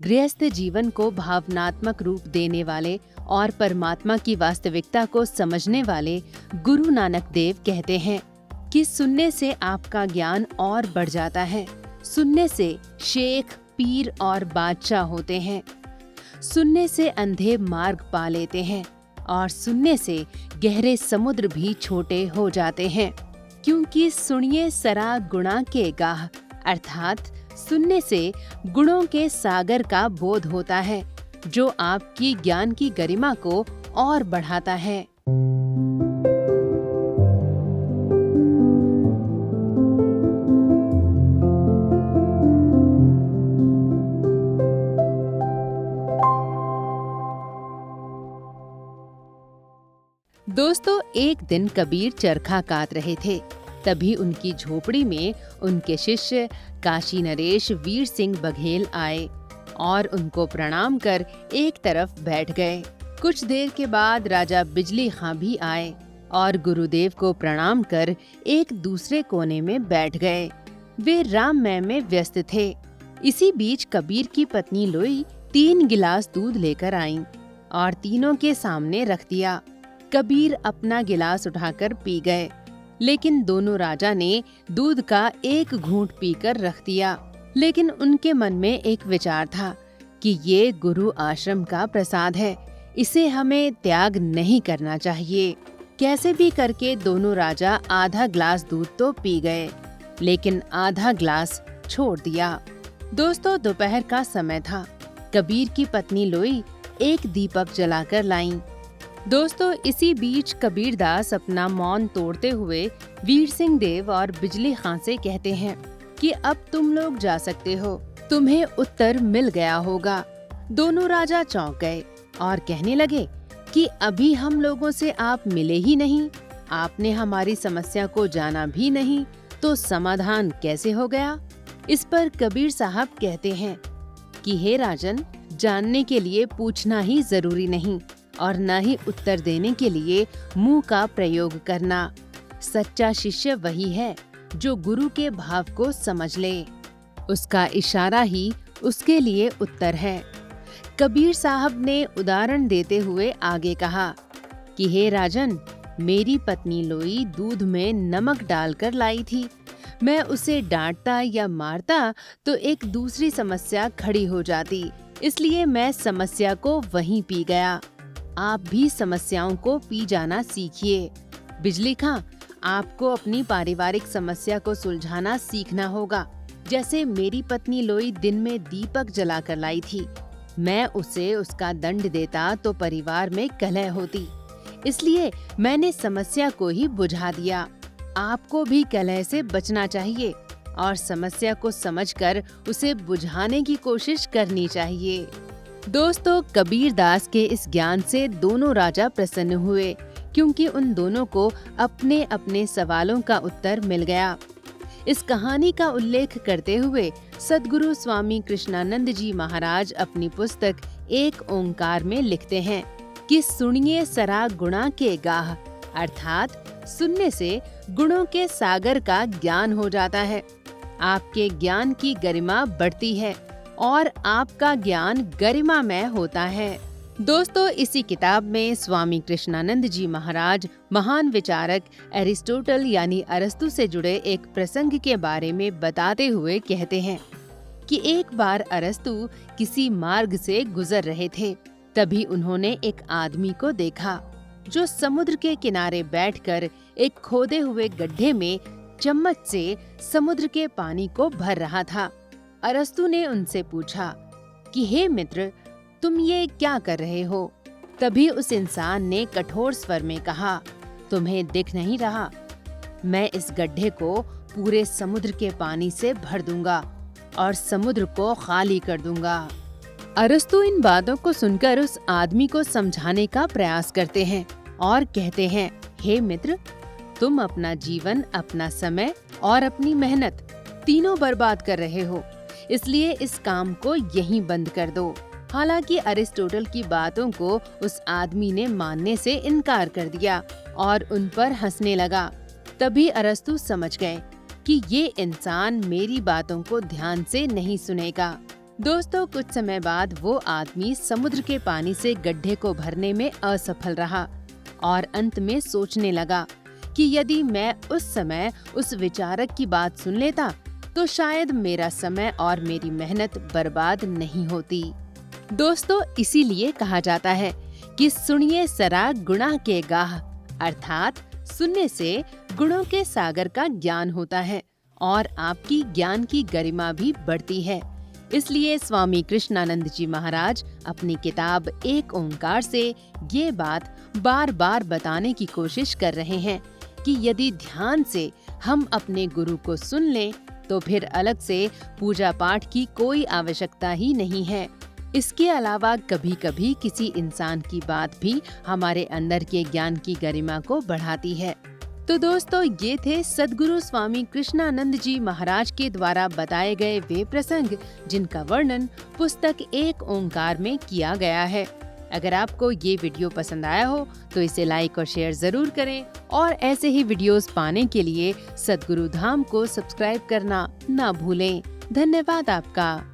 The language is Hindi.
गृहस्थ जीवन को भावनात्मक रूप देने वाले और परमात्मा की वास्तविकता को समझने वाले गुरु नानक देव कहते हैं कि सुनने से आपका ज्ञान और बढ़ जाता है। सुनने से शेख, पीर और बादशाह होते हैं। सुनने से अंधे मार्ग पा लेते हैं और सुनने से गहरे समुद्र भी छोटे हो जाते हैं। क्योंकि सुनिए सरा गुणा के गाह, अर्थात सुनने से गुणों के सागर का बोध होता है, जो आपकी ज्ञान की गरिमा को और बढ़ाता है। दोस्तों, एक दिन कबीर चरखा काट रहे थे। तभी उनकी झोपड़ी में उनके शिष्य काशी नरेश वीर सिंह बघेल आए और उनको प्रणाम कर एक तरफ बैठ गए। कुछ देर के बाद राजा बिजली खां भी आए और गुरुदेव को प्रणाम कर एक दूसरे कोने में बैठ गए। वे राममय में व्यस्त थे। इसी बीच कबीर की पत्नी लोई 3 गिलास दूध लेकर आईं और तीनों के सामने रख दिया। कबीर अपना गिलास उठाकर पी गए, लेकिन दोनों राजा ने दूध का एक घूंट पीकर रख दिया। लेकिन उनके मन में एक विचार था कि ये गुरु आश्रम का प्रसाद है, इसे हमें त्याग नहीं करना चाहिए। कैसे भी करके दोनों राजा आधा ग्लास दूध तो पी गए, लेकिन आधा ग्लास छोड़ दिया। दोस्तों, दोपहर का समय था। कबीर की पत्नी लोई एक दीपक जलाकर लाईं। दोस्तों, इसी बीच कबीरदास अपना मौन तोड़ते हुए वीर सिंह देव और बिजली खां से कहते हैं कि अब तुम लोग जा सकते हो, तुम्हें उत्तर मिल गया होगा। दोनों राजा चौंक गए और कहने लगे कि अभी हम लोगों से आप मिले ही नहीं, आपने हमारी समस्या को जाना भी नहीं, तो समाधान कैसे हो गया? इस पर कबीर साहब कहते हैं कि हे राजन, जानने के लिए पूछना ही जरूरी नहीं और न ही उत्तर देने के लिए मुंह का प्रयोग करना। सच्चा शिष्य वही है जो गुरु के भाव को समझ ले। उसका इशारा ही उसके लिए उत्तर है। कबीर साहब ने उदाहरण देते हुए आगे कहा कि हे राजन, मेरी पत्नी लोई दूध में नमक डालकर लाई थी। मैं उसे डांटता या मारता तो एक दूसरी समस्या खड़ी हो जाती, इसलिए मैं समस्या को वहीं पी गया। आप भी समस्याओं को पी जाना सीखिए। बिजली खां, आपको अपनी पारिवारिक समस्या को सुलझाना सीखना होगा। जैसे मेरी पत्नी लोई दिन में दीपक जलाकर लाई थी, मैं उसे उसका दंड देता तो परिवार में कलह होती, इसलिए मैंने समस्या को ही बुझा दिया। आपको भी कलह से बचना चाहिए और समस्या को समझकर उसे बुझाने की कोशिश करनी चाहिए। दोस्तों, कबीरदास के इस ज्ञान से दोनों राजा प्रसन्न हुए, क्योंकि उन दोनों को अपने अपने सवालों का उत्तर मिल गया। इस कहानी का उल्लेख करते हुए सद्गुरु स्वामी कृष्णानंद जी महाराज अपनी पुस्तक एक ओंकार में लिखते हैं कि सुनिए सरा गुणा के गाह, अर्थात सुनने से गुणों के सागर का ज्ञान हो जाता है। आपके ज्ञान की गरिमा बढ़ती है और आपका ज्ञान गरिमामय होता है। दोस्तों, इसी किताब में स्वामी कृष्णानंद जी महाराज महान विचारक एरिस्टोटल यानी अरस्तु से जुड़े एक प्रसंग के बारे में बताते हुए कहते हैं कि एक बार अरस्तु किसी मार्ग से गुजर रहे थे। तभी उन्होंने एक आदमी को देखा जो समुद्र के किनारे बैठकर एक खोदे हुए गड्ढे में चम्मच से समुद्र के पानी को भर रहा था। अरस्तु ने उनसे पूछा कि हे मित्र, तुम ये क्या कर रहे हो? तभी उस इंसान ने कठोर स्वर में कहा, तुम्हें दिख नहीं रहा? मैं इस गड्ढे को पूरे समुद्र के पानी से भर दूंगा और समुद्र को खाली कर दूंगा। अरस्तु इन बातों को सुनकर उस आदमी को समझाने का प्रयास करते हैं और कहते हैं, हे मित्र, तुम अपना जीवन, अपना समय और अपनी मेहनत तीनों बर्बाद कर रहे हो, इसलिए इस काम को यहीं बंद कर दो। हालांकि अरिस्टोटल की बातों को उस आदमी ने मानने से इनकार कर दिया और उन पर हंसने लगा। तभी अरस्तु समझ गए कि ये इंसान मेरी बातों को ध्यान से नहीं सुनेगा। दोस्तों, कुछ समय बाद वो आदमी समुद्र के पानी से गड्ढे को भरने में असफल रहा और अंत में सोचने लगा कि यदि मैं उस समय उस विचारक की बात सुन लेता तो शायद मेरा समय और मेरी मेहनत बर्बाद नहीं होती। दोस्तों, इसीलिए कहा जाता है कि सुनिए सरा गुणा के गाह, अर्थात सुनने से गुणों के सागर का ज्ञान होता है और आपकी ज्ञान की गरिमा भी बढ़ती है। इसलिए स्वामी कृष्णानंद जी महाराज अपनी किताब एक ओंकार से ये बात बार बार बताने की कोशिश कर रहे हैं कि यदि ध्यान से हम अपने गुरु को सुन लें तो फिर अलग से पूजा पाठ की कोई आवश्यकता ही नहीं है। इसके अलावा कभी कभी किसी इंसान की बात भी हमारे अंदर के ज्ञान की गरिमा को बढ़ाती है। तो दोस्तों, ये थे सद्गुरु स्वामी कृष्णानंद जी महाराज के द्वारा बताए गए वे प्रसंग जिनका वर्णन पुस्तक एक ओंकार में किया गया है। अगर आपको ये वीडियो पसंद आया हो तो इसे लाइक और शेयर जरूर करें और ऐसे ही वीडियोस पाने के लिए सद्गुरु धाम को सब्सक्राइब करना ना भूलें। धन्यवाद आपका।